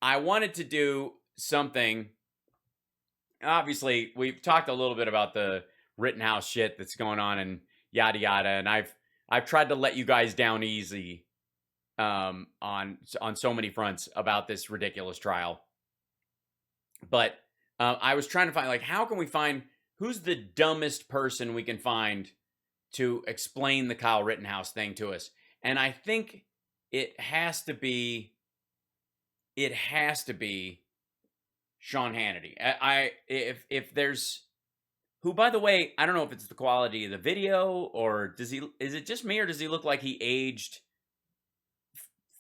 I wanted to do something. Obviously, we've talked a little bit about the Rittenhouse shit that's going on and yada yada, and I've tried to let you guys down easy on so many fronts about this ridiculous trial. But I was trying to find, like, how can we find who's the dumbest person we can find to explain the Kyle Rittenhouse thing to us, and I think it has to be Sean Hannity. If there's who, by the way, I don't know if it's the quality of the video or is it just me or does he look like he aged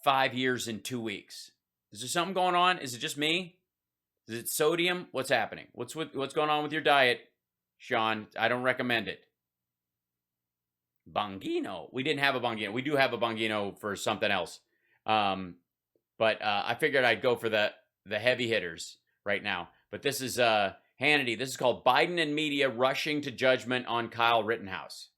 5 years in 2 weeks? Is there something going on? Is it just me? Is it sodium? What's happening? What's going on with your diet, Sean? I don't recommend it. Bongino. We didn't have a Bongino. We do have a Bongino for something else. But I figured I'd go for the heavy hitters right now. But this is Hannity. This is called Biden and Media Rushing to Judgment on Kyle Rittenhouse.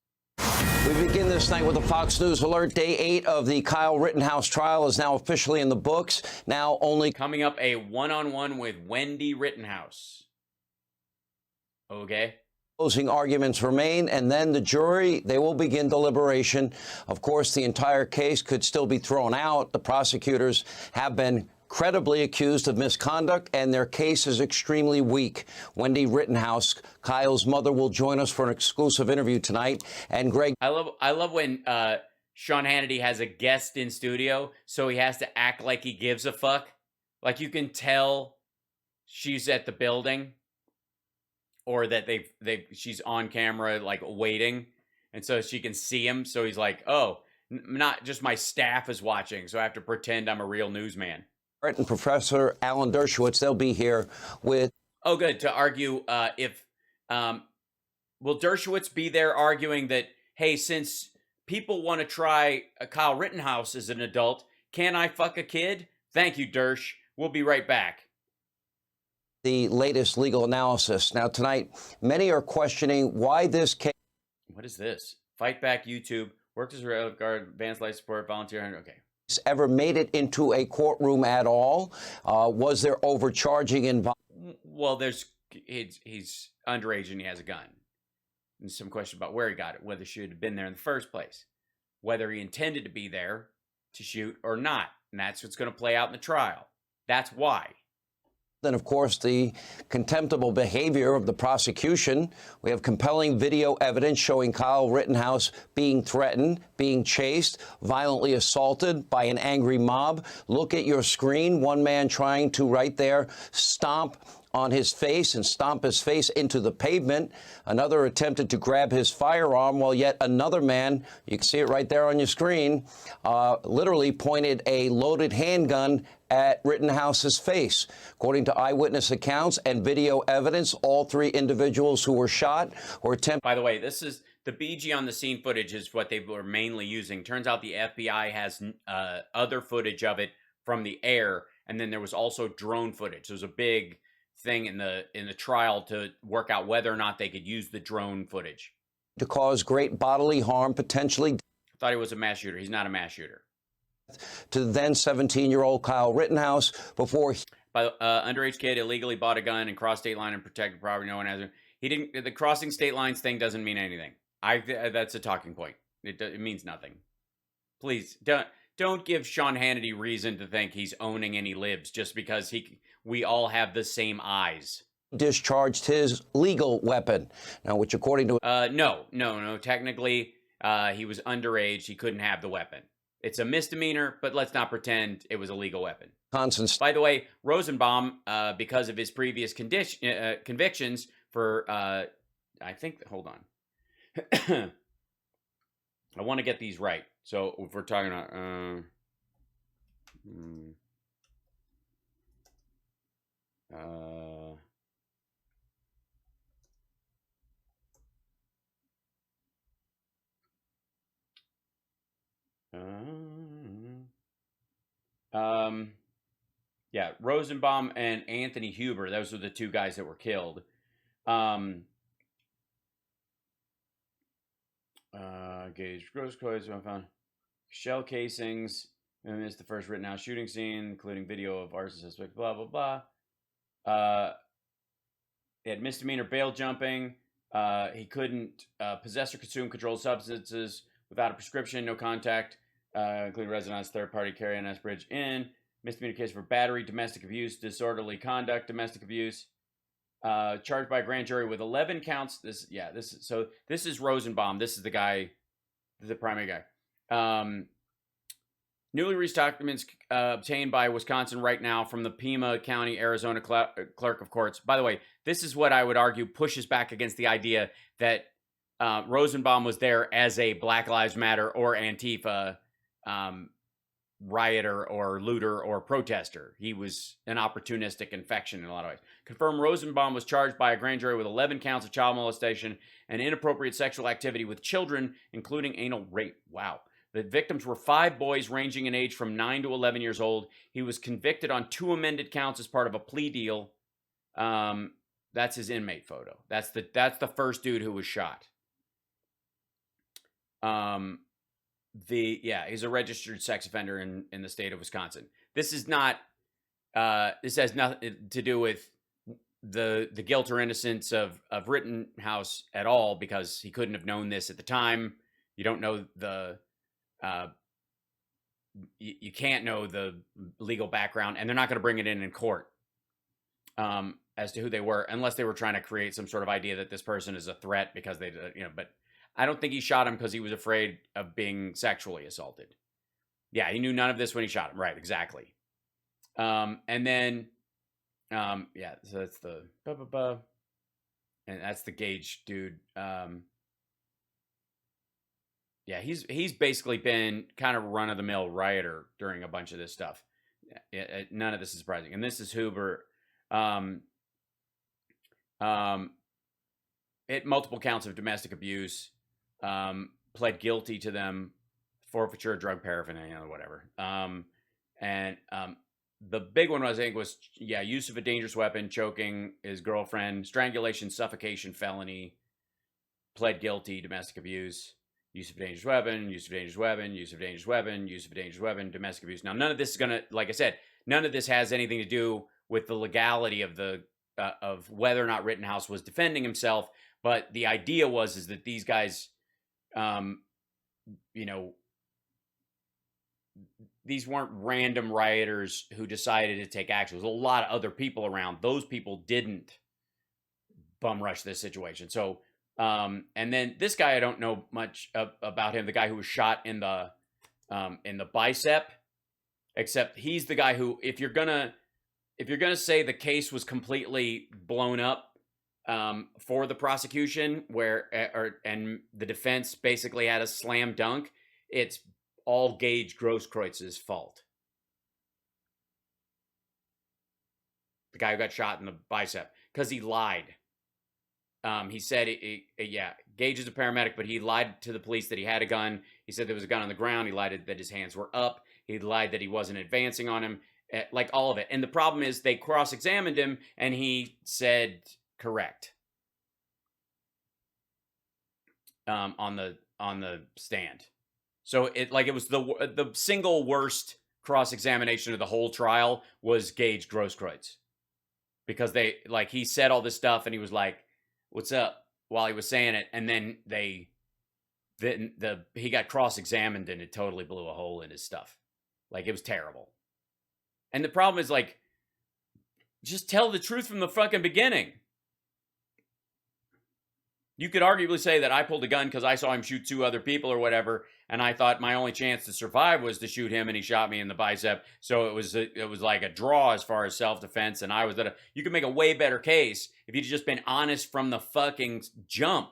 We begin this night with a Fox News alert. Day 8 of the Kyle Rittenhouse trial is now officially in the books. Now only coming up, a one-on-one with Wendy Rittenhouse. Okay. Closing arguments remain, and then the jury, they will begin deliberation. Of course, the entire case could still be thrown out. The prosecutors have been credibly accused of misconduct, and their case is extremely weak. Wendy Rittenhouse, Kyle's mother, will join us for an exclusive interview tonight. And Greg, I love when Sean Hannity has a guest in studio, so he has to act like he gives a fuck. Like, you can tell she's at the building, or that she's on camera, like, waiting, and so she can see him. So he's like, oh, not just my staff is watching, so I have to pretend I'm a real newsman. And Professor Alan Dershowitz, they'll be here with... Oh, good, to argue if... will Dershowitz be there arguing that, hey, since people want to try Kyle Rittenhouse as an adult, can I fuck a kid? Thank you, Dersh. We'll be right back. The latest legal analysis. Now, tonight, many are questioning why this case... What is this? Fight Back YouTube. Worked as a guard, advanced life support, volunteer. Okay. Ever made it into a courtroom at all? Was there overcharging involved? Well, he's underage and he has a gun. And some question about where he got it, whether she should have been there in the first place, whether he intended to be there to shoot or not. And that's what's going to play out in the trial. That's why. Then, of course, the contemptible behavior of the prosecution. We have compelling video evidence showing Kyle Rittenhouse being threatened, being chased, violently assaulted by an angry mob. Look at your screen. One man trying to right there stomp on his face and stomp his face into the pavement. Another attempted to grab his firearm, while yet another man, you can see it right there on your screen, literally pointed a loaded handgun at Rittenhouse's face. According to eyewitness accounts and video evidence, all 3 individuals who were shot were attempted. By the way, this is the BG on the scene footage is what they were mainly using. Turns out the FBI has other footage of it from the air, and then there was also drone footage. There was a big thing in the trial to work out whether or not they could use the drone footage. To cause great bodily harm, potentially. I thought he was a mass shooter. He's not a mass shooter. To the then 17-year-old Kyle Rittenhouse before by underage kid illegally bought a gun and crossed state line and protected property. No one has it. He didn't. The crossing state lines thing doesn't mean anything. That's a talking point. It means nothing. Please don't give Sean Hannity reason to think he's owning any libs just because we all have the same eyes. Discharged his legal weapon, now, which according to no. Technically, he was underage. He couldn't have the weapon. It's a misdemeanor, but let's not pretend it was a legal weapon. By the way, Rosenbaum, because of his previous convictions for, I think, hold on. I want to get these right. So if we're talking about, yeah, Rosenbaum and Anthony Huber, those were the 2 guys that were killed. Gage Rosenbaum found shell casings We missed the first Rittenhouse shooting scene, including video of arson suspect, blah, blah, blah. He had misdemeanor bail jumping. He couldn't possess or consume controlled substances without a prescription, no contact, including residence, third party carry on S Bridge Inn. Misdemeanor case for battery, domestic abuse, disorderly conduct, domestic abuse. Charged by a grand jury with 11 counts. This is Rosenbaum. This is the guy, the primary guy. Newly released documents obtained by Wisconsin right now from the Pima County, Arizona clerk of courts. By the way, this is what I would argue pushes back against the idea that Rosenbaum was there as a Black Lives Matter or Antifa rioter or looter or protester. He was an opportunistic infection in a lot of ways. Confirmed Rosenbaum was charged by a grand jury with 11 counts of child molestation and inappropriate sexual activity with children, including anal rape. Wow. The victims were 5 boys ranging in age from 9 to 11 years old. He was convicted on 2 amended counts as part of a plea deal. That's his inmate photo. That's the first dude who was shot. He's a registered sex offender in the state of Wisconsin. This is not. This has nothing to do with the guilt or innocence of Rittenhouse at all, because he couldn't have known this at the time. You don't know the. You can't know the legal background, and they're not going to bring it in court as to who they were, unless they were trying to create some sort of idea that this person is a threat because they, But I don't think he shot him because he was afraid of being sexually assaulted. Yeah, he knew none of this when he shot him. Right, exactly. So that's the and that's the Gage dude. He's basically been kind of run-of-the-mill rioter during a bunch of this stuff. None of this is surprising. And this is Huber. It multiple counts of domestic abuse. Pled guilty to them, forfeiture, drug paraphernalia, whatever. The big one was use of a dangerous weapon, choking his girlfriend, strangulation, suffocation, felony. Pled guilty, domestic abuse. Use of a dangerous weapon, use of a dangerous weapon, use of a dangerous weapon, use of a dangerous weapon, domestic abuse. Now, none of this is going to, like I said, none of this has anything to do with the legality of of whether or not Rittenhouse was defending himself. But the idea is that these guys, these weren't random rioters who decided to take action. There's a lot of other people around. Those people didn't bum rush this situation. So, and then this guy, I don't know much about him. The guy who was shot in the bicep, except he's the guy who, if you're gonna say the case was completely blown up for the prosecution, and the defense basically had a slam dunk, it's all Gage Grosskreuz's fault. The guy who got shot in the bicep, because he lied. He said, Gage is a paramedic, but he lied to the police that he had a gun. He said there was a gun on the ground. He lied that his hands were up. He lied that he wasn't advancing on him, like all of it. And the problem is they cross-examined him, and he said correct on the stand. So it was the single worst cross-examination of the whole trial was Gage Grosskreutz, because he said all this stuff and he was like, "What's up?" while he was saying it, and then he got cross-examined and it totally blew a hole in his stuff. Like, it was terrible. And the problem is, just tell the truth from the fucking beginning. You could arguably say that I pulled a gun because I saw him shoot 2 other people or whatever, and I thought my only chance to survive was to shoot him, and he shot me in the bicep. So it was like a draw as far as self-defense, and you could make a way better case if you'd just been honest from the fucking jump.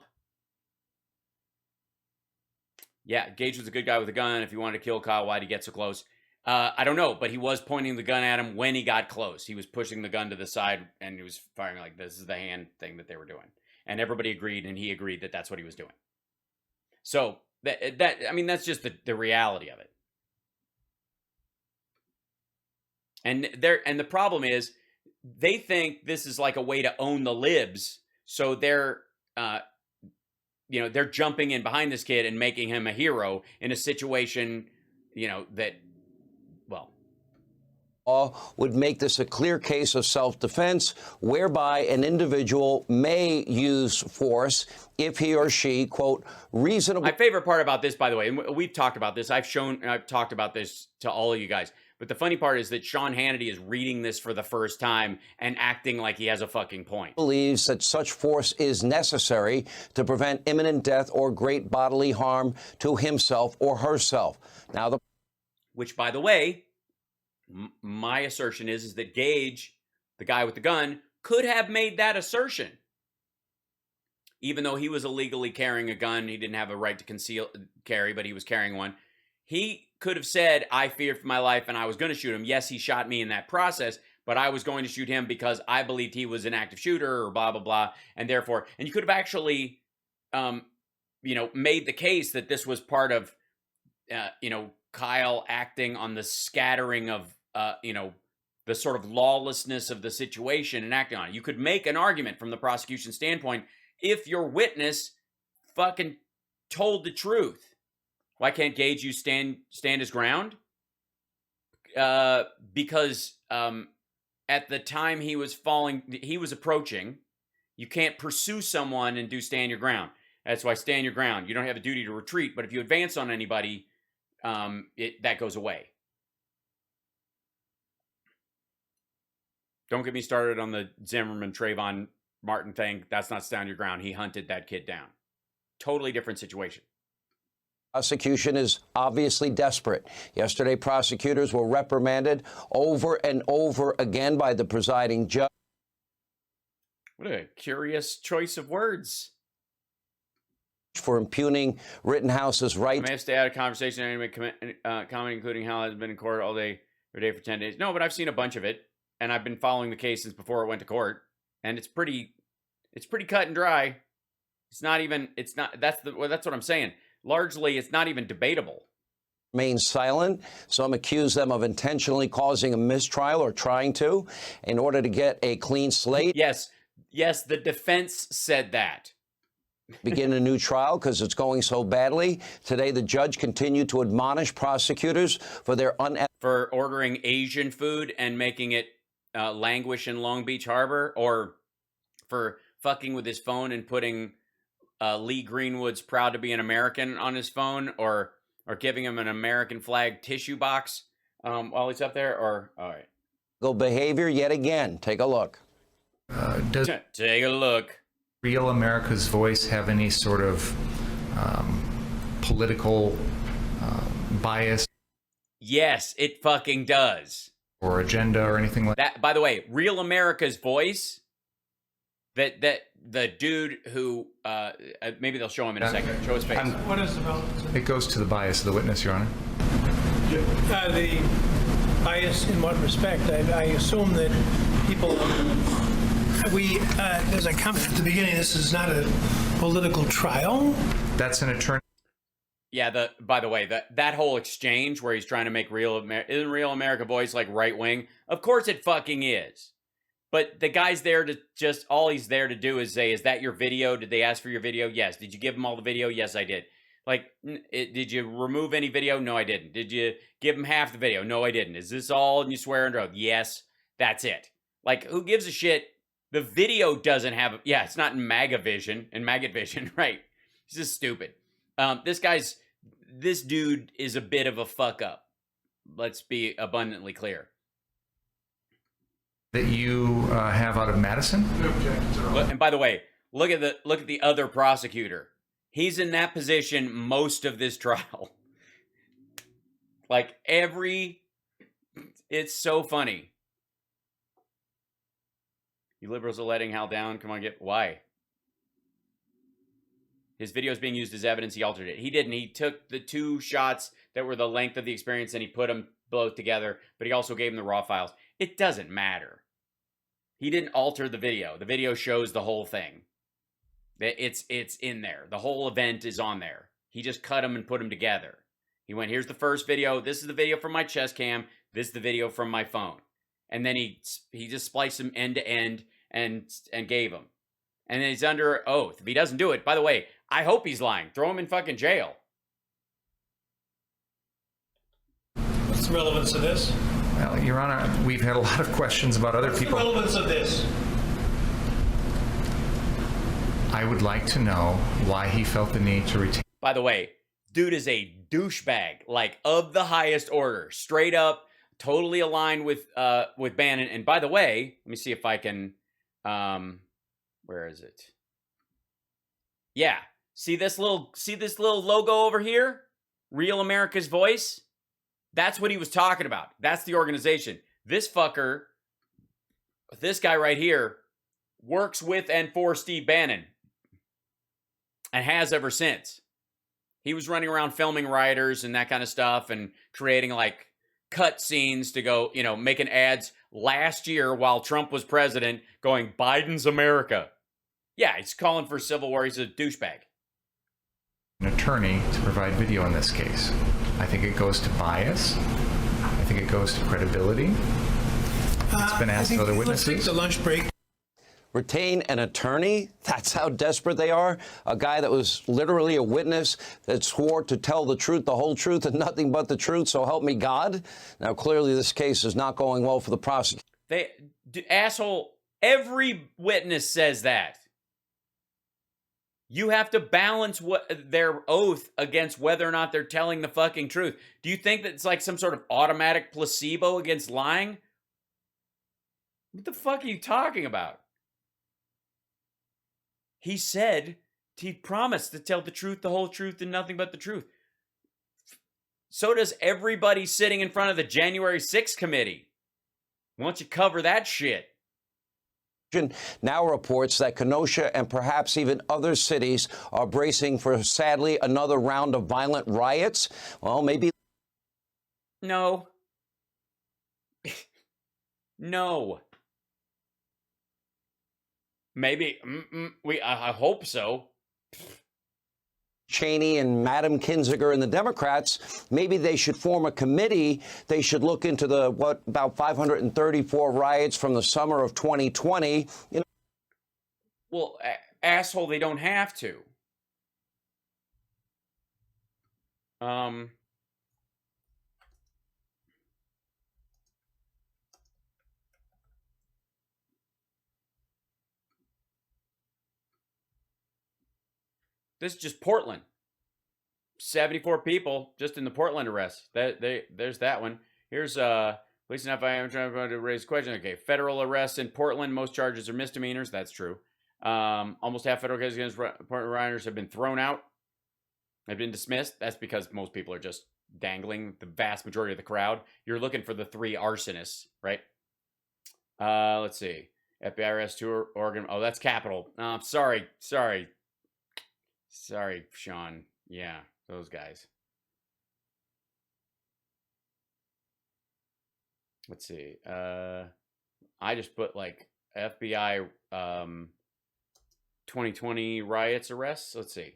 Yeah, Gage was a good guy with a gun. If he wanted to kill Kyle, why'd he get so close? I don't know, but he was pointing the gun at him when he got close. He was pushing the gun to the side, and he was firing like this. Is the hand thing that they were doing. And everybody agreed, and he agreed that that's what he was doing. So that's just the reality of it. And the problem is, they think this is like a way to own the libs. So they're jumping in behind this kid and making him a hero in a situation, that law would make this a clear case of self-defense, whereby an individual may use force if he or she, quote, reasonably. My favorite part about this, by the way, and we've talked about this, I've talked about this to all of you guys, but the funny part is that Sean Hannity is reading this for the first time and acting like he has a fucking point. Believes that such force is necessary to prevent imminent death or great bodily harm to himself or herself. Now, which, by the way, my assertion is that Gage, the guy with the gun, could have made that assertion. Even though he was illegally carrying a gun, he didn't have a right to carry, but he was carrying one. He could have said, I feared for my life and I was going to shoot him. Yes, he shot me in that process, but I was going to shoot him because I believed he was an active shooter or blah, blah, blah. And therefore, and you could have actually, made the case that this was part of, Kyle acting on the scattering of, the sort of lawlessness of the situation and acting on it. You could make an argument from the prosecution standpoint if your witness fucking told the truth. Why can't Gage stand his ground? Because at the time he was approaching. You can't pursue someone and do stand your ground. That's why stand your ground. You don't have a duty to retreat, but if you advance on anybody, that goes away. Don't get me started on the Zimmerman Trayvon Martin thing. That's not stand your ground. He hunted that kid down. Totally different situation. Prosecution is obviously desperate. Yesterday, prosecutors were reprimanded over and over again by the presiding judge. What a curious choice of words. For impugning Rittenhouse's right. I may have stayed out of conversation anyway, comment including how it's been in court all day, every day for 10 days. No, but I've seen a bunch of it, and I've been following the case since before it went to court, and it's pretty cut and dry. That's what I'm saying. Largely, it's not even debatable. Remain silent. Some accuse them of intentionally causing a mistrial or trying to in order to get a clean slate. Yes, the defense said that. Begin a new trial because it's going so badly. Today, the judge continued to admonish prosecutors for their for ordering Asian food and making it languish in Long Beach Harbor, or for fucking with his phone and putting Lee Greenwood's "Proud to be an American" on his phone, or giving him an American flag tissue box while he's up there. Or all right, go behavior yet again. Take a look. Take a look. Real America's Voice have any sort of political bias? Yes, it fucking does. Or agenda or anything like that. By the way, Real America's Voice, that the dude who, maybe they'll show him in a second. Show his face. What is the relevance? It goes to the bias of the witness, Your Honor. The bias in what respect? I assume that people... as I commented at the beginning, this is not a political trial. That's an attorney. Yeah, by the way, that whole exchange where he's trying to make isn't Real America Voice like right wing? Of course it fucking is. But the guy's there to all he's there to do is say, is that your video? Did they ask for your video? Yes. Did you give them all the video? Yes, I did. Like, did you remove any video? No, I didn't. Did you give them half the video? No, I didn't. Is this all and you swear under oath? Yes, that's it. Like, who gives a shit? The video doesn't have, it's not in maggot vision, right? It's just stupid. This dude is a bit of a fuck up. Let's be abundantly clear. That you have out of Madison? No objections at all. And by the way, look at the other prosecutor. He's in that position most of this trial. Like it's so funny. You liberals are letting Hal down. Come on, why? His video is being used as evidence. He altered it. He didn't. He took the two shots that were the length of the experience and he put them both together, but he also gave him the raw files. It doesn't matter. He didn't alter the video. The video shows the whole thing. It's in there. The whole event is on there. He just cut them and put them together. He went, here's the first video. This is the video from my chest cam. This is the video from my phone. And then he just spliced them end to end and gave them. And then he's under oath. If he doesn't do it, by the way, I hope he's lying. Throw him in fucking jail. What's the relevance of this? Well, Your Honor, we've had a lot of questions about other What's the people. relevance of this? I would like to know why he felt the need to retain. By the way, dude is a douchebag, like of the highest order, straight up, totally aligned with Bannon. And by the way, let me see if I can. Where is it? Yeah, see this little logo over here? Real America's Voice. That's what he was talking about. That's the organization. This fucker, this guy right here, works with and for Steve Bannon, and has ever since. He was running around filming rioters and that kind of stuff and creating like cut scenes to go, making ads last year while Trump was president going, Biden's America. Yeah, he's calling for civil war. He's a douchebag. An attorney to provide video in this case. I think it goes to bias. I think it goes to credibility. It's been asked of other Let's take witnesses. the lunch break. Retain an attorney? That's how desperate they are? A guy that was literally a witness that swore to tell the truth, the whole truth, and nothing but the truth, so help me God? Now, clearly this case is not going well for the prosecution. Asshole, every witness says that. You have to balance their oath against whether or not they're telling the fucking truth. Do you think that it's like some sort of automatic placebo against lying? What the fuck are you talking about? He said he promised to tell the truth, the whole truth, and nothing but the truth. So does everybody sitting in front of the January 6th committee. Why don't you cover that shit? Now reports that Kenosha and perhaps even other cities are bracing for, sadly, another round of violent riots. Well, maybe. No. No. Maybe. I hope so. Cheney and Madam Kinzinger and the Democrats, maybe they should form a committee. They should look into about 534 riots from the summer of 2020. Well, asshole, they don't have to. This is just Portland. 74 people just in the Portland arrest. There's that one. Here's police and FIA. I'm trying to raise a question. Okay, federal arrests in Portland. Most charges are misdemeanors. That's true. Almost half federal cases against Portland rioters have been thrown out. Have been dismissed. That's because most people are just dangling. The vast majority of the crowd. You're looking for the 3 arsonists, right? Let's see. FBI arrest 2 Oregon. Oh, that's Capitol. Sorry, Sean. Yeah, those guys. Let's see. I just put like FBI 2020 riots arrests. Let's see.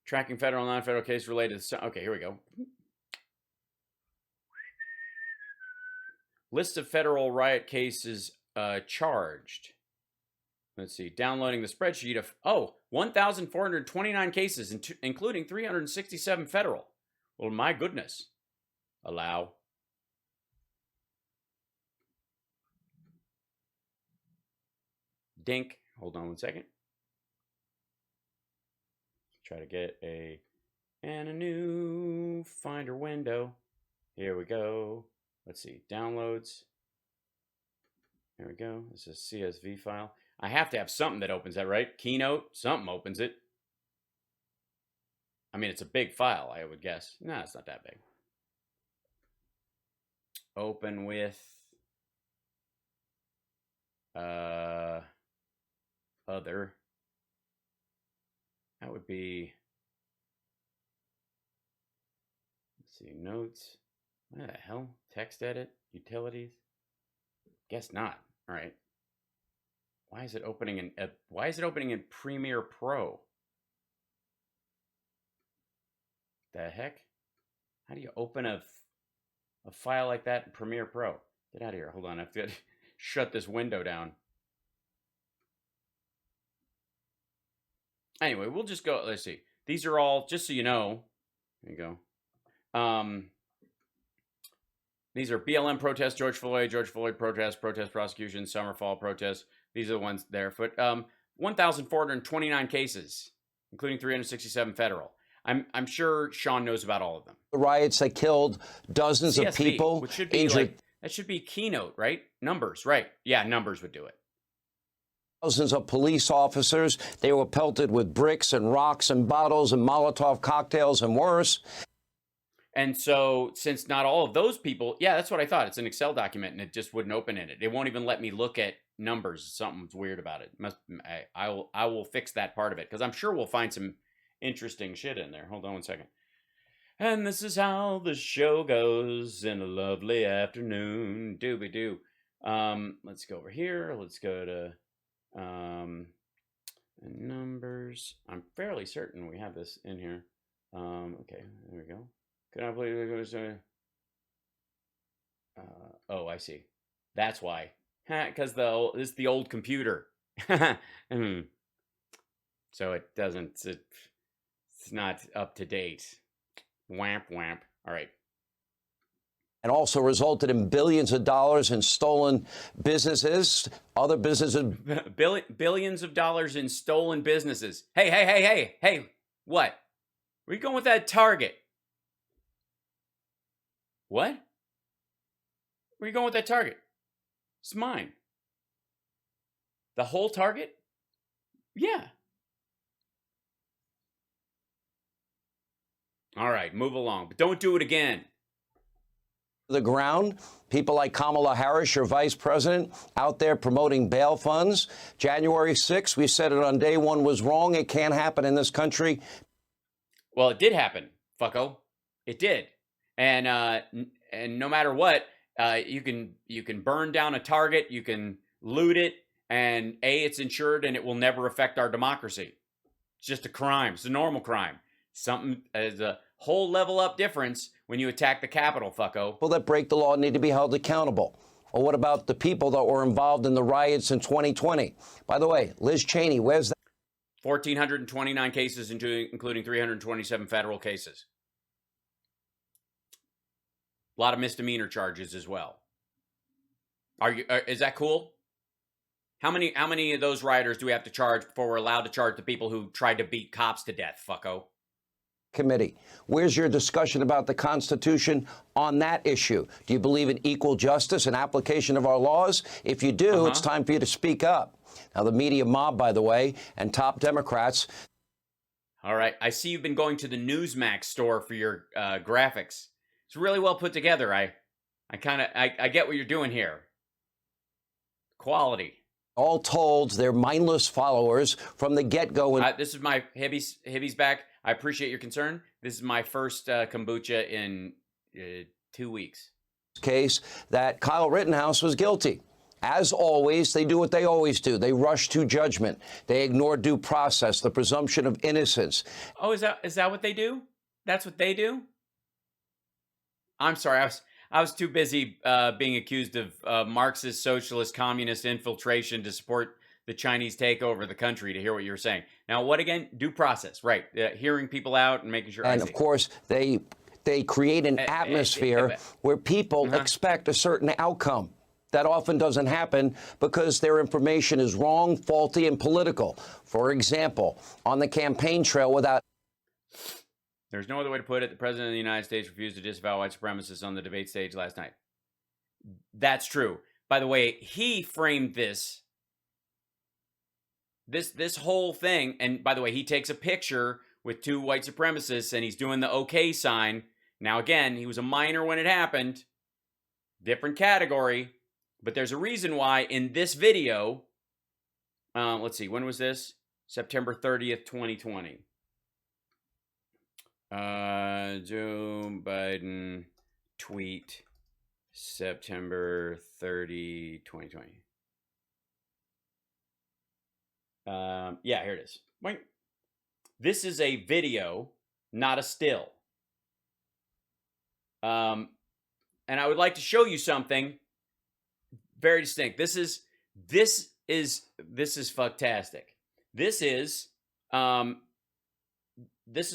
Tracking federal and non-federal case related to... Okay, here we go. List of federal riot cases charged. Let's see. Downloading the spreadsheet of... 1,429 cases, including 367 federal. Well, my goodness. Allow. Dink. Hold on one second. Try to get a new Finder window. Here we go. Let's see. Downloads. There we go. This is a CSV file. I have to have something that opens that, right? Keynote, something opens it. I mean, it's a big file, I would guess. No, it's not that big. Open with other. That would be, let's see, notes. What the hell? Text edit, utilities? Guess not. All right. Why is it opening in Premiere Pro? The heck? How do you open a file like that in Premiere Pro? Get out of here. Hold on. I have to shut this window down. Anyway, we'll just go. Let's see. These are all, just so you know. There you go. These are BLM protests, George Floyd protests, protest prosecution, summer, fall protests. These are the ones there. 1,429 cases, including 367 federal. I'm sure Sean knows about all of them. The riots that killed dozens of people, which should be injured. That should be keynote, right? Numbers, right? Yeah, numbers would do it. Thousands of police officers. They were pelted with bricks and rocks and bottles and Molotov cocktails and worse. And so, since not all of those people, yeah, that's what I thought. It's an Excel document, and it just wouldn't open in it. It won't even let me look at numbers. Something's weird about it. I will fix that part of it, because I'm sure we'll find some interesting shit in there. Hold on one second. And this is how the show goes in a lovely afternoon. Dooby-doo. Let's go over here. Let's go to numbers. I'm fairly certain we have this in here. Okay, there we go. Could I believe it goes? Oh, I see. That's why. Because this is the old computer. So it doesn't. It's not up to date. Wamp wamp. All right. And also resulted in billions of dollars in stolen businesses, other businesses. Billions of dollars in stolen businesses. Hey. What? Where you going with that Target? What? Where you going with that Target? It's mine. The whole Target? Yeah. All right, move along. But don't do it again. The ground. People like Kamala Harris, your vice president, out there promoting bail funds. January 6th, we said it on day one was wrong. It can't happen in this country. Well, it did happen, fucko. It did. And no matter what, you can burn down a Target, you can loot it, and it's insured, and it will never affect our democracy. It's just a crime. It's a normal crime. Something is a whole level up difference when you attack the Capitol, fucko. People that break the law need to be held accountable. Or what about the people that were involved in the riots in 2020? By the way, Liz Cheney, where's that? 1,429 cases, including 327 federal cases. A lot of misdemeanor charges as well. Is that cool? How many of those rioters do we have to charge before we're allowed to charge the people who tried to beat cops to death, fucko? Committee. Where's your discussion about the Constitution on that issue? Do you believe in equal justice and application of our laws? If you do, it's time for you to speak up. Now, the media mob, by the way, and top Democrats. All right. I see you've been going to the Newsmax store for your graphics. It's really well put together. I get what you're doing here. Quality. All told, they're mindless followers from the get-go. This is my Hibby's back. I appreciate your concern. This is my first kombucha in 2 weeks. Case that Kyle Rittenhouse was guilty. As always, they do what they always do. They rush to judgment. They ignore due process, the presumption of innocence. Oh, is that what they do? That's what they do? I'm sorry. I was too busy being accused of Marxist, socialist, communist infiltration to support the Chinese takeover of the country to hear what you were saying. Now, what again? Due process, right? Hearing people out and making sure. And of course, they create an atmosphere where people expect a certain outcome. That often doesn't happen because their information is wrong, faulty, and political. For example, on the campaign trail without... There's no other way to put it. The president of the United States refused to disavow white supremacists on the debate stage last night. That's true. By the way, he framed this whole thing. And by the way, he takes a picture with two white supremacists and he's doing the okay sign. Now, again, he was a minor when it happened. Different category. But there's a reason why in this video, let's see, when was this? September 30th, 2020. Joe Biden tweet September 30, 2020. Yeah, here it is. Wait. This is a video, not a still. And I would like to show you something very distinct. This is fucktastic. This is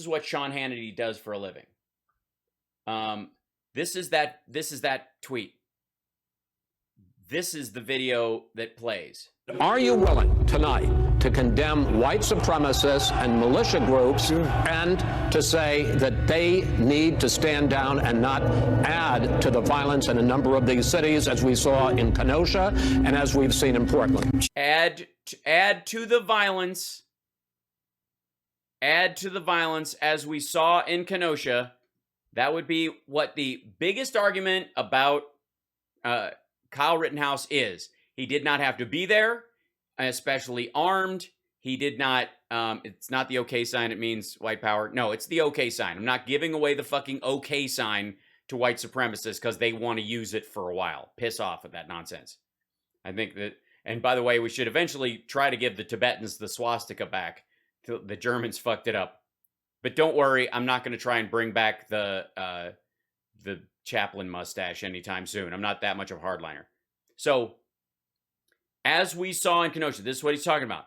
what Sean Hannity does for a living. This is that tweet. This is the video that plays. Are you willing tonight to condemn white supremacists and militia groups and to say that they need to stand down and not add to the violence in a number of these cities, as we saw in Kenosha and as we've seen in Portland? Add to the violence. Add to the violence as we saw in Kenosha. That would be what the biggest argument about Kyle Rittenhouse is. He did not have to be there, especially armed. He did not, it's not the okay sign, it means white power. No, it's the okay sign. I'm not giving away the fucking okay sign to white supremacists because they want to use it for a while. Piss off with that nonsense. I think that, and by the way, we should eventually try to give the Tibetans the swastika back. The Germans fucked it up. But don't worry, I'm not going to try and bring back the Chaplin mustache anytime soon. I'm not that much of a hardliner. So, as we saw in Kenosha, this is what he's talking about.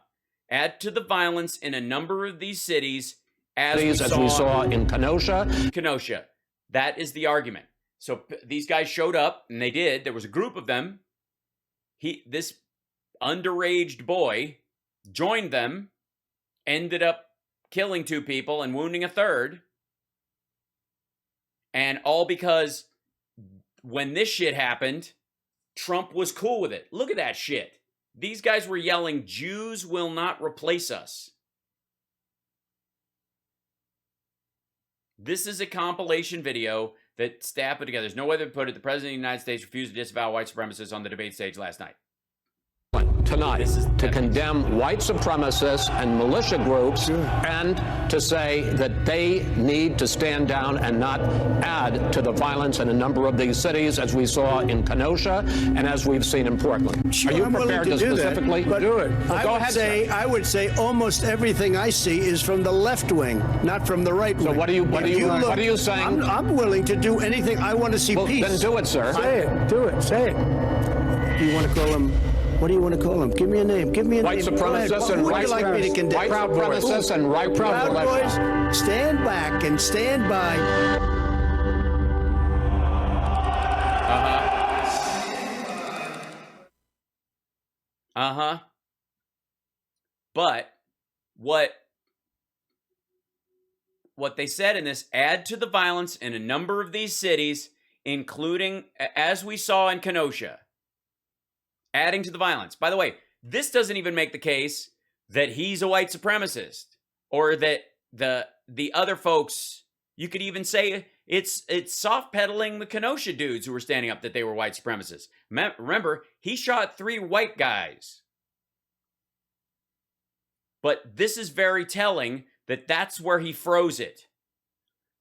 Add to the violence in a number of these cities, as we saw in Kenosha. Kenosha. That is the argument. So these guys showed up, and they did. There was a group of them. This underage boy joined them, ended up killing 2 people and wounding a 3rd. And all because when this shit happened, Trump was cool with it. Look at that shit. These guys were yelling, "Jews will not replace us." This is a compilation video that Staff put together. There's no way to put it. The President of the United States refused to disavow white supremacists on the debate stage last night. Tonight to condemn white supremacists and militia groups and to say that they need to stand down and not add to the violence in a number of these cities, as we saw in Kenosha and as we've seen in Portland. Sure, Are you I'm prepared to specifically do it? Go ahead. I would say almost everything I see is from the left wing, not from the right wing. So what are you saying? I'm willing to do anything. I want to see peace. Then do it, sir. Say it. Do it. Say it. Do you want to call him? What do you want to call them? Give me a name. Give me a white name. Supremacists and white supremacists and right Proud Boys, stand back and stand by. But what they said in this, add to the violence in a number of these cities, including, as we saw in Kenosha, adding to the violence. By the way, this doesn't even make the case that he's a white supremacist or that the other folks, you could even say it's soft peddling the Kenosha dudes who were standing up that they were white supremacists. Remember, he shot 3 white guys. But this is very telling that that's where he froze it.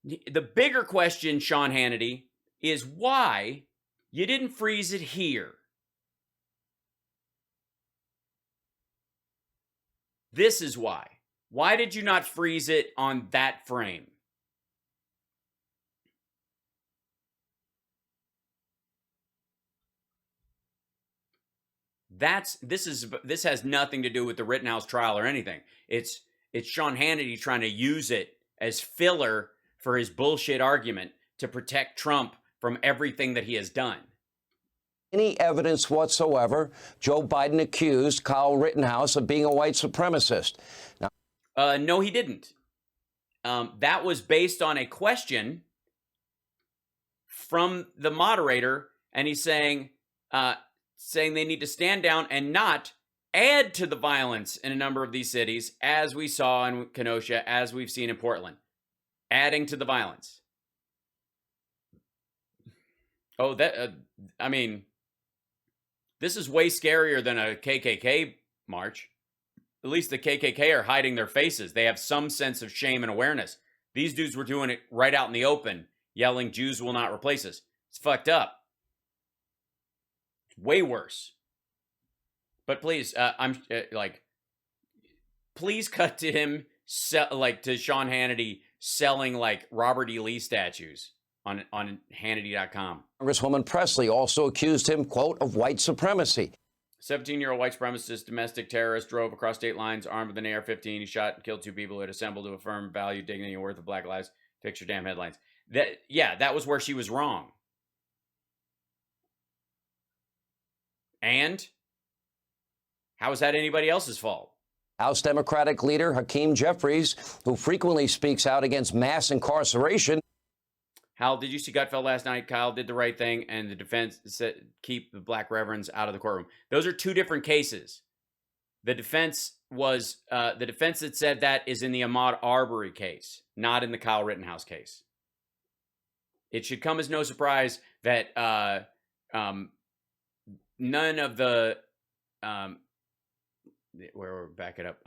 The bigger question, Sean Hannity, is why you didn't freeze it here. This is why. Why did you not freeze it on that frame? This has nothing to do with the Rittenhouse trial or anything. It's Sean Hannity trying to use it as filler for his bullshit argument to protect Trump from everything that he has done. Any evidence whatsoever, Joe Biden accused Kyle Rittenhouse of being a white supremacist. Now, no, he didn't. That was based on a question from the moderator, and he's saying they need to stand down and not add to the violence in a number of these cities, as we saw in Kenosha, as we've seen in Portland. Adding to the violence. Oh, I mean, this is way scarier than a KKK march. At least the KKK are hiding their faces. They have some sense of shame and awareness. These dudes were doing it right out in the open, yelling, "Jews will not replace us." It's fucked up. It's way worse. But please, please cut to him, to Sean Hannity selling like Robert E. Lee statues on Hannity.com. Congresswoman Presley also accused him, quote, of white supremacy. 17-year-old white supremacist domestic terrorist drove across state lines armed with an AR-15. He shot and killed 2 people who had assembled to affirm value, dignity, and worth of black lives. Fix your damn headlines. that was where she was wrong. And how is that anybody else's fault? House Democratic leader Hakeem Jeffries, who frequently speaks out against mass incarceration. Hal, did you see Gutfeld last night? Kyle did the right thing, and the defense said keep the black reverends out of the courtroom. Those are two different cases. The defense that said that is in the Ahmaud Arbery case, not in the Kyle Rittenhouse case. It should come as no surprise that none of the back it up.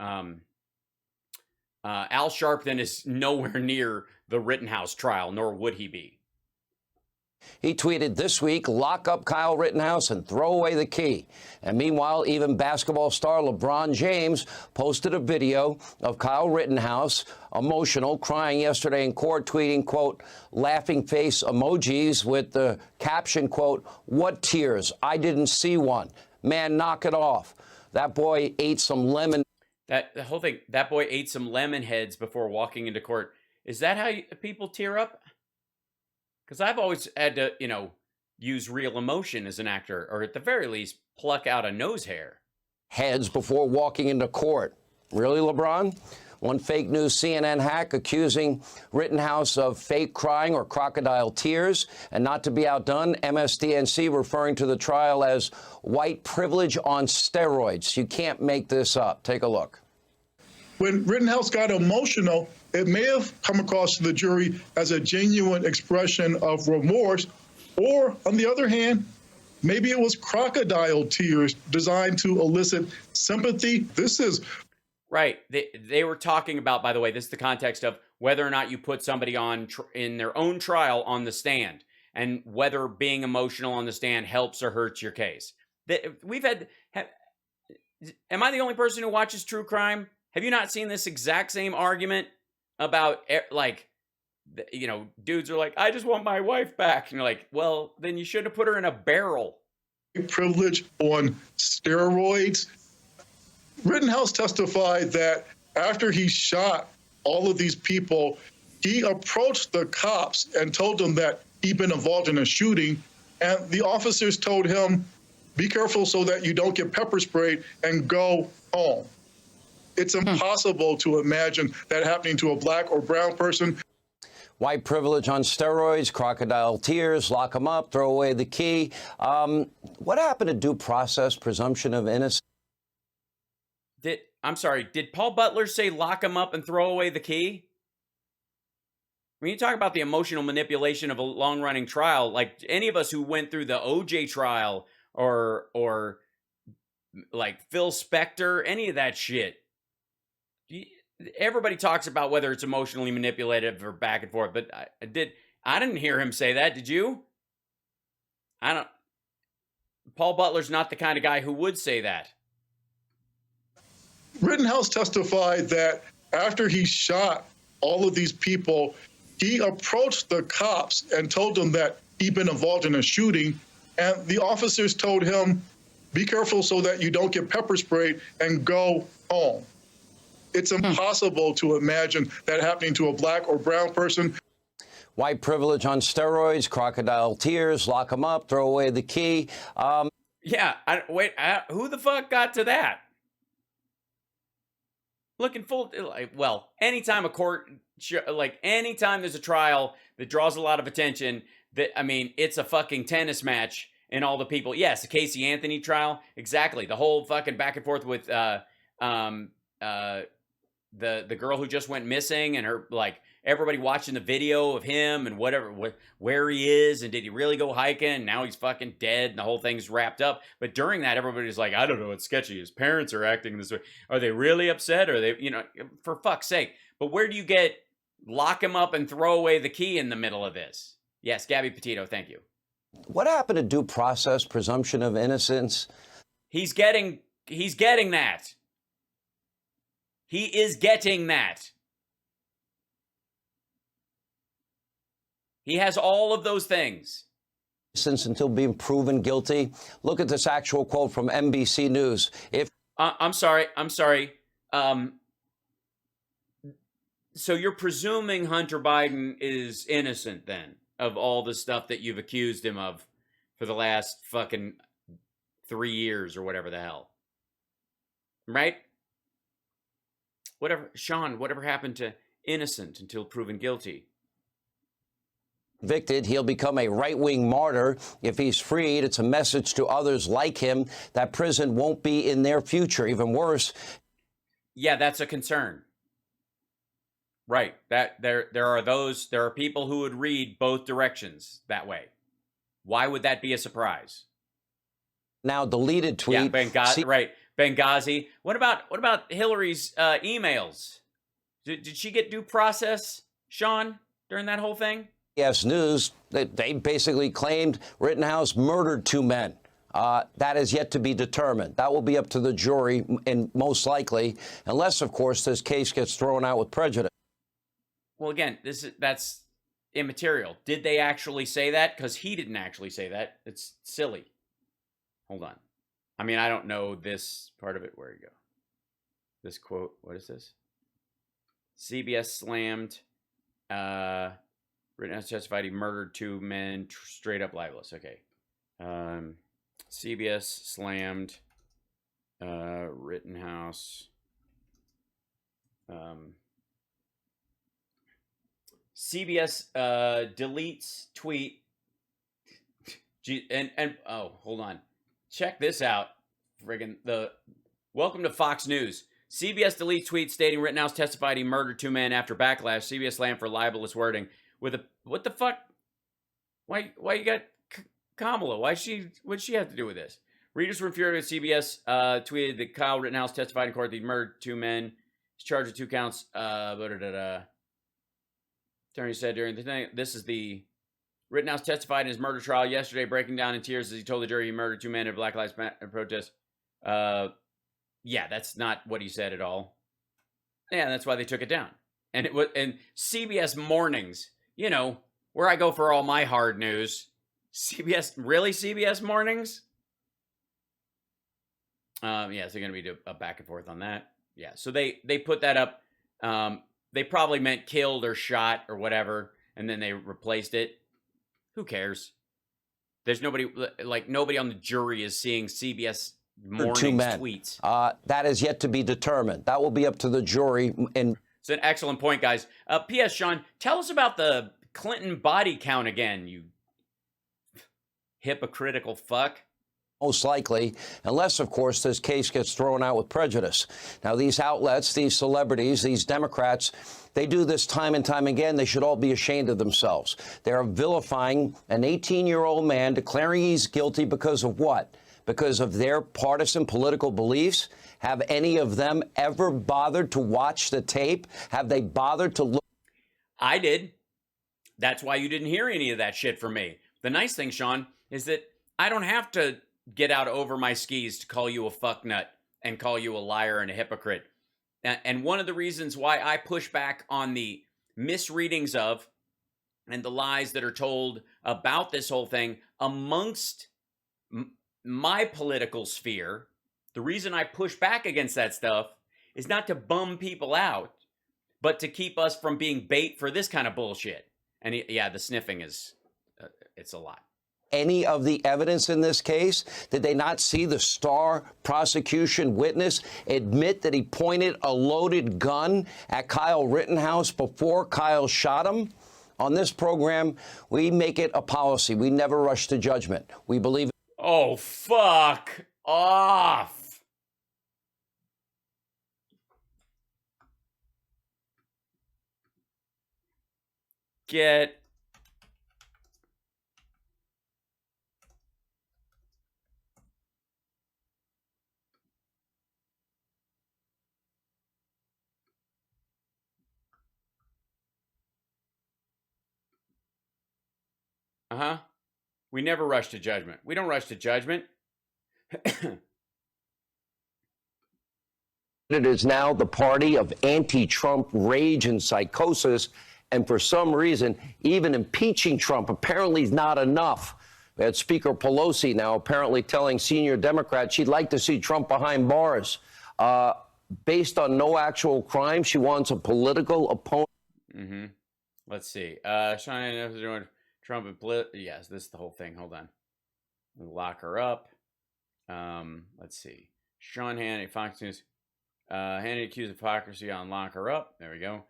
Al Sharpton is nowhere near the Rittenhouse trial, nor would he be. He tweeted this week, lock up Kyle Rittenhouse and throw away the key. And meanwhile, even basketball star LeBron James posted a video of Kyle Rittenhouse, emotional, crying yesterday in court, tweeting, quote, laughing face emojis with the caption, quote, what tears? I didn't see one. Man, knock it off. That boy ate some lemon. The whole thing, that boy ate some lemon heads before walking into court. Is that how people tear up? Because I've always had to, use real emotion as an actor, or at the very least, pluck out a nose hair. Heads before walking into court. Really, LeBron? One fake news CNN hack accusing Rittenhouse of fake crying or crocodile tears. And not to be outdone, MSDNC referring to the trial as white privilege on steroids. You can't make this up. Take a look. When Rittenhouse got emotional, it may have come across to the jury as a genuine expression of remorse, or on the other hand, maybe it was crocodile tears designed to elicit sympathy. This is right. They were talking about, by the way, this is the context of whether or not you put somebody on in their own trial on the stand, and whether being emotional on the stand helps or hurts your case. Am I the only person who watches true crime? Have you not seen this exact same argument about, dudes are like, I just want my wife back. And you're like, well, then you should have put her in a barrel. Privilege on steroids. Rittenhouse testified that after he shot all of these people, he approached the cops and told them that he'd been involved in a shooting. And the officers told him, be careful so that you don't get pepper sprayed and go home. It's impossible to imagine that happening to a black or brown person. White privilege on steroids, crocodile tears, lock them up, throw away the key. What happened to due process, presumption of innocence? Did Paul Butler say lock him up and throw away the key? When you talk about the emotional manipulation of a long-running trial, like any of us who went through the OJ trial or like Phil Spector, any of that shit, everybody talks about whether it's emotionally manipulative or back and forth, but I didn't hear him say that. Did you? Paul Butler's not the kind of guy who would say that. Rittenhouse testified that after he shot all of these people, he approached the cops and told them that he'd been involved in a shooting. And the officers told him, be careful so that you don't get pepper sprayed and go home. It's impossible to imagine that happening to a black or brown person. White privilege on steroids, crocodile tears, lock them up, throw away the key. Who the fuck got to that? Anytime a court, anytime there's a trial that draws a lot of attention, it's a fucking tennis match and all the people. Yes, the Casey Anthony trial, exactly. The whole fucking back and forth with the girl who just went missing, and her, everybody watching the video of him and where he is, and did he really go hiking, and now he's fucking dead, and the whole thing's wrapped up. But during that, everybody's like, I don't know, it's sketchy. His parents are acting this way. Are they really upset? Are they, for fuck's sake. But where do you get lock him up and throw away the key in the middle of this? Yes, Gabby Petito, thank you. What happened to due process, presumption of innocence? He's getting that. He is getting that. He has all of those things. Until being proven guilty. Look at this actual quote from NBC News. I'm sorry. So you're presuming Hunter Biden is innocent then of all the stuff that you've accused him of for the last fucking 3 years or whatever the hell. Right? Whatever happened to innocent until proven guilty? Convicted, he'll become a right-wing martyr. If he's freed, it's a message to others like him that prison won't be in their future. Even worse. Yeah, that's a concern. Right. That there are people who would read both directions that way. Why would that be a surprise? Now deleted tweet. Yeah, Benghazi. Right. Benghazi. What about Hillary's emails? Did she get due process, Sean, during that whole thing? Yes, News, they basically claimed Rittenhouse murdered 2 men. That is yet to be determined. That will be up to the jury, and most likely, unless, of course, this case gets thrown out with prejudice. Well, again, that's immaterial. Did they actually say that? Because he didn't actually say that. It's silly. Hold on. I mean, I don't know this part of it. Where you go? This quote. What is this? CBS slammed. Rittenhouse testified he murdered 2 men, straight up libelous. Okay. CBS slammed Rittenhouse. CBS deletes tweet. And oh, hold on. Check this out. Friggin' welcome to Fox News. CBS deletes tweet stating Rittenhouse testified he murdered 2 men after backlash. CBS slammed for libelous wording. What the fuck? Why you got Kamala? What'd she have to do with this? Readers were infuriated. CBS tweeted that Kyle Rittenhouse testified in court that he murdered 2 men. He's charged with 2 counts. Attorney said during the thing, this is the Rittenhouse testified in his murder trial yesterday, breaking down in tears as he told the jury he murdered 2 men in a Black Lives Matter protest. Yeah, that's not what he said at all. Yeah, that's why they took it down. And it was, and CBS Mornings, you know, where I go for all my hard news. CBS Mornings? Yeah, so going to be a back and forth on that. Yeah, so they put that up. They probably meant killed or shot or whatever, and then they replaced it. Who cares? There's nobody on the jury is seeing CBS Mornings 2 men. tweets. That is yet to be determined. That will be up to the jury. And it's an excellent point, guys. P.S. Sean, tell us about the Clinton body count again, you hypocritical fuck. Most likely, unless, of course, this case gets thrown out with prejudice. Now, these outlets, these celebrities, these Democrats, they do this time and time again. They should all be ashamed of themselves. They're vilifying an 18-year-old man, declaring he's guilty because of what? Because of their partisan political beliefs? Have any of them ever bothered to watch the tape? Have they bothered to look? I did. That's why you didn't hear any of that shit from me. The nice thing, Sean, is that I don't have to get out over my skis to call you a fucknut and call you a liar and a hypocrite. And one of the reasons why I push back on the misreadings of and the lies that are told about this whole thing amongst my political sphere, the reason I push back against that stuff is not to bum people out, but to keep us from being bait for this kind of bullshit. And yeah, the sniffing is, it's a lot. Any of the evidence in this case? Did they not see the star prosecution witness admit that he pointed a loaded gun at Kyle Rittenhouse before Kyle shot him? On this program, we make it a policy. We never rush to judgment. We believe. Oh, fuck off. Get We never rush to judgment. We don't rush to judgment. It is now the party of anti-Trump rage and psychosis. And for some reason, even impeaching Trump apparently is not enough. We had Speaker Pelosi now apparently telling senior Democrats she'd like to see Trump behind bars. Based on no actual crime, she wants a political opponent. Let's see. Sean Trump and yes, this is the whole thing. Hold on. Lock her up. Let's see. Sean Hannity, Fox News. Hannity accused of hypocrisy on lock her up. There we go.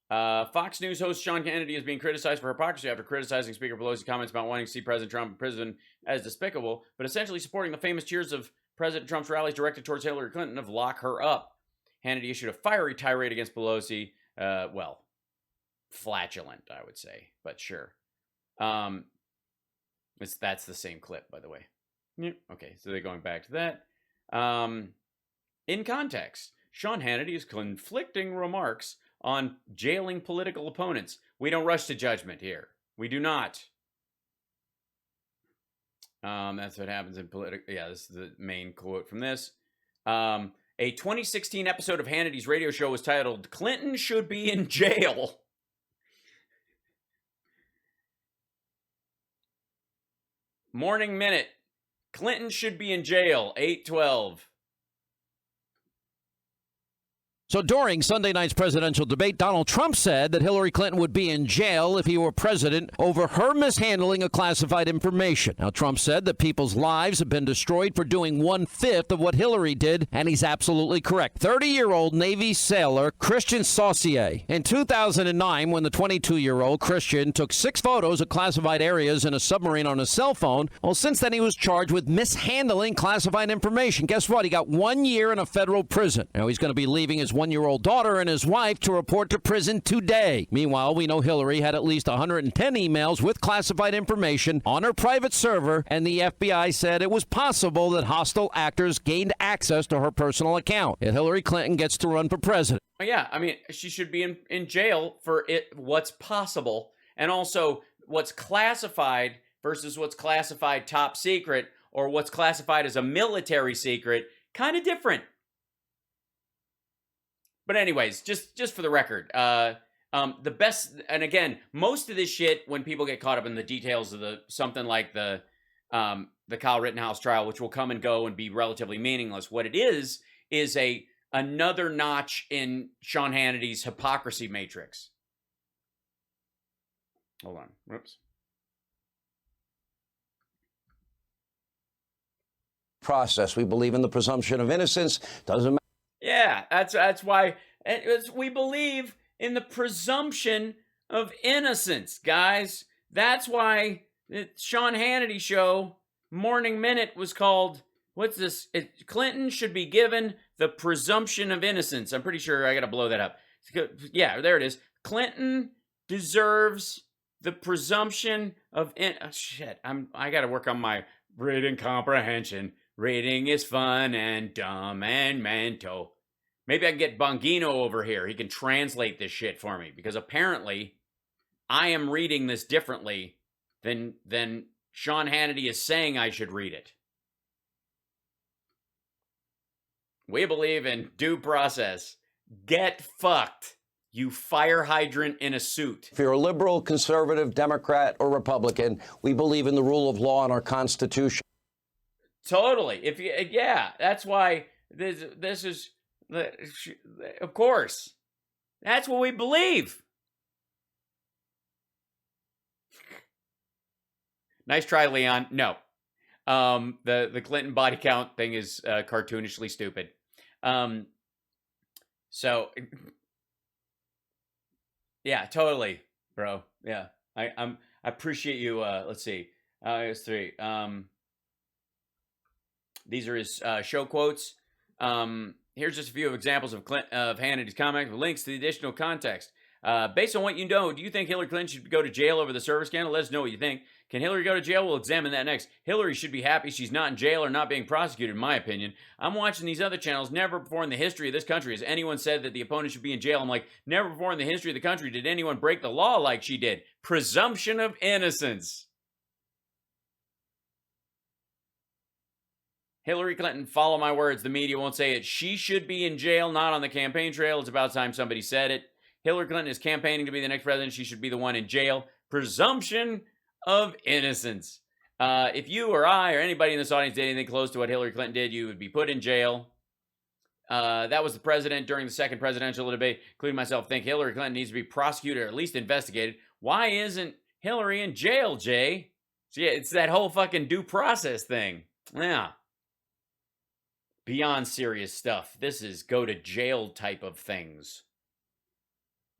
Fox News host Sean Hannity is being criticized for hypocrisy after criticizing Speaker Pelosi's comments about wanting to see President Trump in prison as despicable, but essentially supporting the famous cheers of President Trump's rallies directed towards Hillary Clinton of lock her up. Hannity issued a fiery tirade against Pelosi. Well, flatulent, I would say, but sure. That's the same clip, by the way. Yeah. Okay, so they're going back to that. In context, Sean Hannity is conflicting remarks on jailing political opponents. We don't rush to judgment here. We do not. That's what happens in political. Yeah, this is the main quote from this. A 2016 episode of Hannity's radio show was titled "Clinton Should Be in Jail." Morning Minute. Clinton should be in jail. 8/12. So during Sunday night's presidential debate, Donald Trump said that Hillary Clinton would be in jail if he were president over her mishandling of classified information. Now, Trump said that people's lives have been destroyed for doing 1/5 of what Hillary did, and he's absolutely correct. 30-year-old Navy sailor Christian Saucier. In 2009, when the 22-year-old Christian took 6 photos of classified areas in a submarine on his cell phone, well, since then he was charged with mishandling classified information. Guess what? He got 1 year in a federal prison. Now, he's going to be leaving his 1-year-old daughter and his wife to report to prison today. Meanwhile, we know Hillary had at least 110 emails with classified information on her private server, and the FBI said it was possible that hostile actors gained access to her personal account. If Hillary Clinton gets to run for president. Yeah, I mean, she should be in jail for what's possible, and also what's classified versus what's classified top secret, or what's classified as a military secret, kind of different. But anyways, just for the record, the best, and again, most of this shit, when people get caught up in the details of something like the Kyle Rittenhouse trial, which will come and go and be relatively meaningless, what it is another notch in Sean Hannity's hypocrisy matrix. Hold on. Whoops. Process. We believe in the presumption of innocence. Doesn't matter. Yeah, that's why we believe in the presumption of innocence, guys. That's why the Sean Hannity show, Morning Minute, was called, what's this? Clinton should be given the presumption of innocence. I'm pretty sure I got to blow that up. Yeah, there it is. Clinton deserves the presumption of shit. I got to work on my reading comprehension. Reading is fun and dumb and mental. Maybe I can get Bongino over here. He can translate this shit for me, because apparently I am reading this differently than Sean Hannity is saying I should read it. We believe in due process. Get fucked, you fire hydrant in a suit. If you're a liberal, conservative, Democrat, or Republican, we believe in the rule of law and our Constitution. Totally. Yeah, that's why this is, of course, that's what we believe. Nice try, Leon. No, the Clinton body count thing is cartoonishly stupid. So yeah, totally, bro. Yeah, I appreciate you. Let's see. It's 3. These are his show quotes. Here's just a few examples of Hannity's comments with links to the additional context. Based on what you know, do you think Hillary Clinton should go to jail over the server scandal? Let us know what you think. Can Hillary go to jail? We'll examine that next. Hillary should be happy she's not in jail or not being prosecuted, in my opinion. I'm watching these other channels. Never before in the history of this country has anyone said that the opponent should be in jail. I'm like, never before in the history of the country did anyone break the law like she did. Presumption of innocence. Hillary Clinton, follow my words. The media won't say it. She should be in jail, not on the campaign trail. It's about time somebody said it. Hillary Clinton is campaigning to be the next president. She should be the one in jail. Presumption of innocence. If you or I or anybody in this audience did anything close to what Hillary Clinton did, you would be put in jail. That was the president during the second presidential debate, including myself, think Hillary Clinton needs to be prosecuted or at least investigated. Why isn't Hillary in jail, Jay? So yeah, it's that whole fucking due process thing. Yeah. Beyond serious stuff. This is go to jail type of things.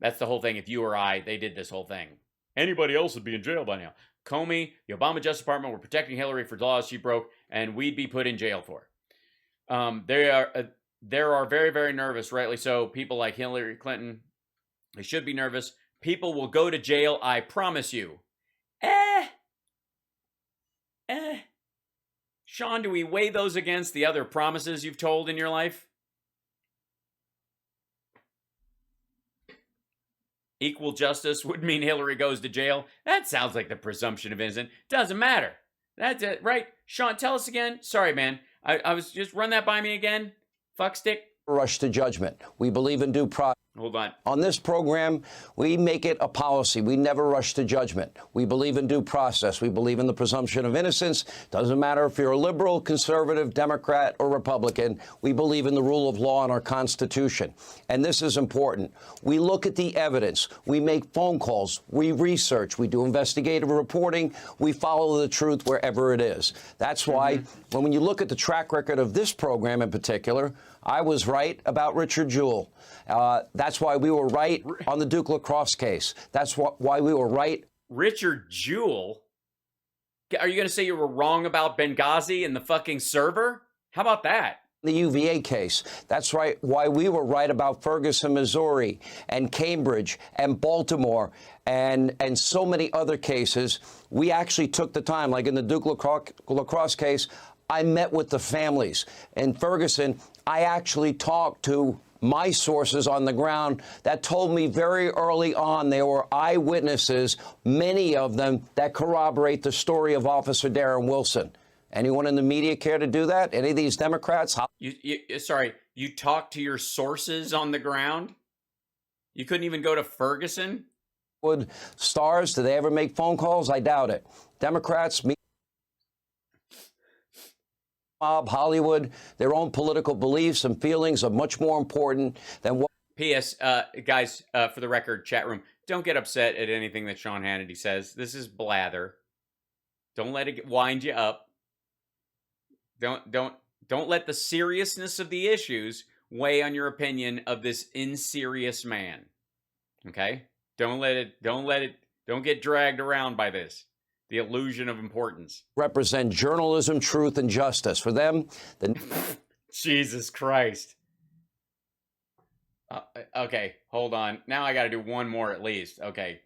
That's the whole thing. If you or I, they did this whole thing. Anybody else would be in jail by now. Comey, the Obama Justice Department were protecting Hillary for laws she broke, and we'd be put in jail for. They are very, very nervous, rightly so. People like Hillary Clinton, they should be nervous. People will go to jail, I promise you. Sean, do we weigh those against the other promises you've told in your life? Equal justice would mean Hillary goes to jail. That sounds like the presumption of innocence. Doesn't matter. That's it, right? Sean, tell us again. Sorry, man. I was just run that by me again. Fuckstick. Rush to judgment. We believe in due process. Hold on. On this program, we make it a policy. We never rush to judgment. We believe in due process. We believe in the presumption of innocence. Doesn't matter if you're a liberal, conservative, Democrat, or Republican. We believe in the rule of law and our Constitution. And this is important. We look at the evidence. We make phone calls. We research. We do investigative reporting. We follow the truth wherever it is. That's why when you look at the track record of this program in particular, I was right about Richard Jewell. That's why we were right on the Duke lacrosse case. That's why we were right. Richard Jewell? Are you going to say you were wrong about Benghazi and the fucking server? How about that? The UVA case. That's right. Why we were right about Ferguson, Missouri, and Cambridge, and Baltimore, and so many other cases. We actually took the time, like in the Duke lacrosse case, I met with the families. In Ferguson, I actually talked to my sources on the ground that told me very early on there were eyewitnesses, many of them, that corroborate the story of Officer Darren Wilson. Anyone in the media care to do that? Any of these Democrats? You talked to your sources on the ground? You couldn't even go to Ferguson? Stars, do they ever make phone calls? I doubt it. Democrats, mob, Hollywood, their own political beliefs and feelings are much more important than what. P.S. Guys, for the record, chat room, don't get upset at anything that Sean Hannity says. This is blather. Don't let it wind you up. Don't let the seriousness of the issues weigh on your opinion of this inserious man. Okay? Don't get dragged around by this. The illusion of importance. Represent journalism, truth, and justice. For them, Jesus Christ. Okay, hold on. Now I got to do one more at least. Okay.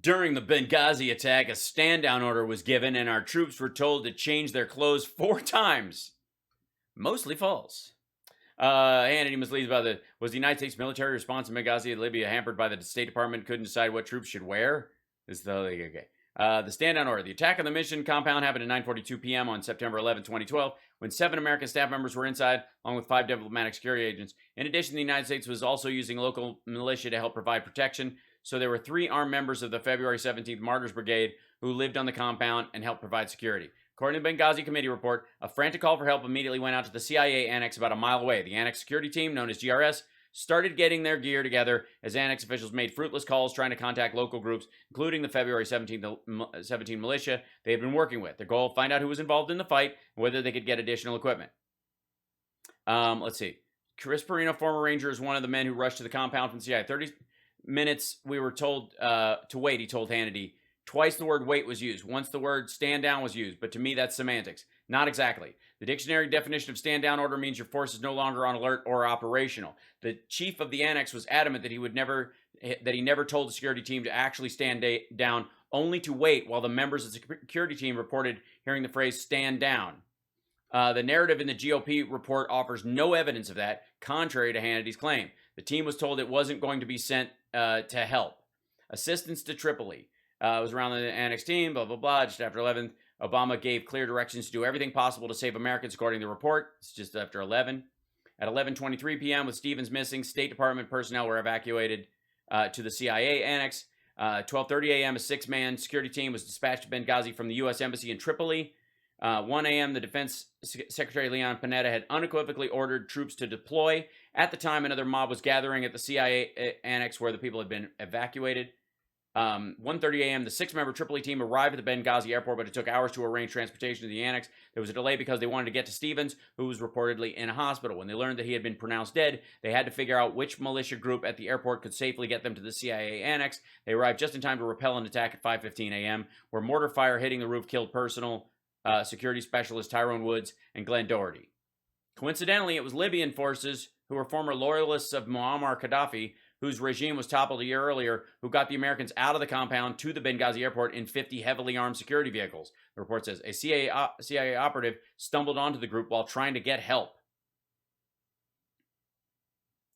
During the Benghazi attack, a stand-down order was given and our troops were told to change their clothes 4 times. Mostly false. Hannity misleads about was the United States military response to Benghazi and Libya hampered by the State Department couldn't decide what troops should wear? The stand-down order. The attack on the mission compound happened at 9:42 p.m. on September 11, 2012, when 7 American staff members were inside, along with 5 diplomatic security agents. In addition, the United States was also using local militia to help provide protection. So there were 3 armed members of the February 17th Martyrs Brigade who lived on the compound and helped provide security. According to the Benghazi Committee report, a frantic call for help immediately went out to the CIA annex about a mile away. The annex security team, known as GRS, started getting their gear together as annex officials made fruitless calls trying to contact local groups, including the February 17 militia they had been working with. Their goal, find out who was involved in the fight and whether they could get additional equipment. Let's see. Chris Perino, former Ranger, is one of the men who rushed to the compound from the CIA. 30 minutes we were told to wait, he told Hannity. Twice the word wait was used. Once the word stand down was used, but to me that's semantics. Not exactly. The dictionary definition of stand down order means your force is no longer on alert or operational. The chief of the annex was adamant that he never told the security team to actually stand down, only to wait while the members of the security team reported hearing the phrase stand down. The narrative in the GOP report offers no evidence of that, contrary to Hannity's claim. The team was told it wasn't going to be sent to help. Assistance to Tripoli. It was around the annex team, blah, blah, blah. Just after 11, Obama gave clear directions to do everything possible to save Americans, according to the report. It's just after 11. At 11:23 p.m., with Stevens missing, State Department personnel were evacuated to the CIA annex. 12:30 a.m., a 6-man security team was dispatched to Benghazi from the U.S. Embassy in Tripoli. 1 a.m., the Defense Secretary Leon Panetta had unequivocally ordered troops to deploy. At the time, another mob was gathering at the CIA annex where the people had been evacuated. 1:30 a.m., the 6-member Tripoli team arrived at the Benghazi airport, but it took hours to arrange transportation to the annex. There was a delay because they wanted to get to Stevens, who was reportedly in a hospital. When they learned that he had been pronounced dead, they had to figure out which militia group at the airport could safely get them to the CIA annex. They arrived just in time to repel an attack at 5:15 a.m., where mortar fire hitting the roof killed personal security specialist Tyrone Woods and Glenn Doherty. Coincidentally, it was Libyan forces, who were former loyalists of Muammar Gaddafi, whose regime was toppled a year earlier, who got the Americans out of the compound to the Benghazi airport in 50 heavily armed security vehicles. The report says a CIA operative stumbled onto the group while trying to get help.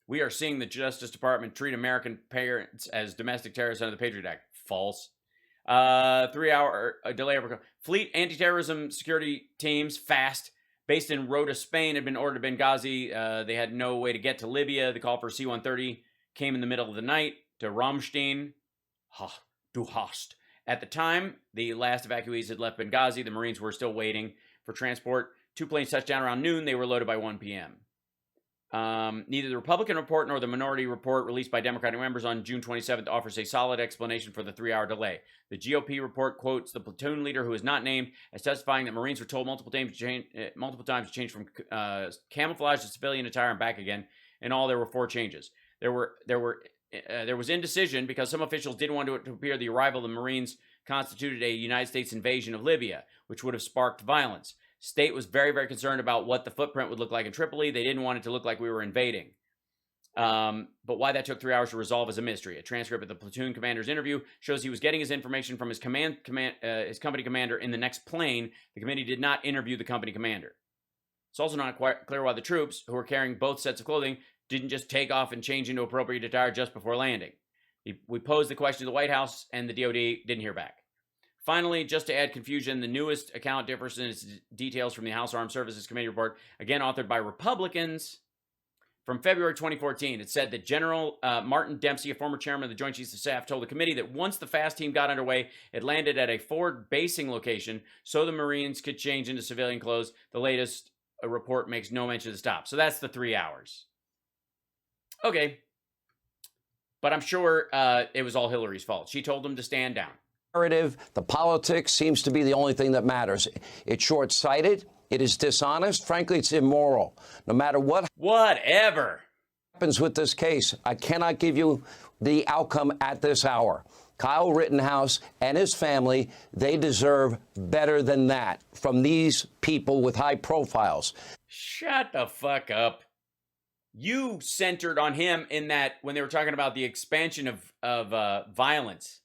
We are seeing the Justice Department treat American parents as domestic terrorists under the Patriot Act. False. 3-hour delay. Fleet anti-terrorism security teams, FAST, based in Rota, Spain, had been ordered to Benghazi. They had no way to get to Libya. The call for C-130 came in the middle of the night to Ramstein. Du hast. At the time, the last evacuees had left Benghazi. The Marines were still waiting for transport. 2 planes touched down around noon. They were loaded by 1 p.m. Neither the Republican report nor the minority report released by Democratic members on June 27th offers a solid explanation for the 3-hour delay. The GOP report quotes the platoon leader, who is not named, as testifying that Marines were told multiple times to change from camouflage to civilian attire and back again. In all, there were 4 changes. There was indecision because some officials didn't want it to appear the arrival of the Marines constituted a United States invasion of Libya, which would have sparked violence. State was very, very concerned about what the footprint would look like in Tripoli. They didn't want it to look like we were invading. But why that took 3 hours to resolve is a mystery. A transcript of the platoon commander's interview shows he was getting his information from his company commander in the next plane. The committee did not interview the company commander. It's also not quite clear why the troops, who were carrying both sets of clothing, didn't just take off and change into appropriate attire just before landing. We posed the question to the White House, and the DoD didn't hear back. Finally, just to add confusion, the newest account differs in its details from the House Armed Services Committee report, again authored by Republicans, from February 2014. It said that General Martin Dempsey, a former chairman of the Joint Chiefs of Staff, told the committee that once the FAST team got underway, it landed at a forward basing location so the Marines could change into civilian clothes. The latest report makes no mention of the stop. So that's the 3 hours. Okay. But I'm sure it was all Hillary's fault. She told them to stand down. The politics seems to be the only thing that matters. It's short-sighted. It is dishonest. Frankly, it's immoral. No matter whatever happens with this case, I cannot give you the outcome at this hour. Kyle Rittenhouse and his family, they deserve better than that from these people with high profiles. Shut the fuck up. You centered on him in that when they were talking about the expansion of violence.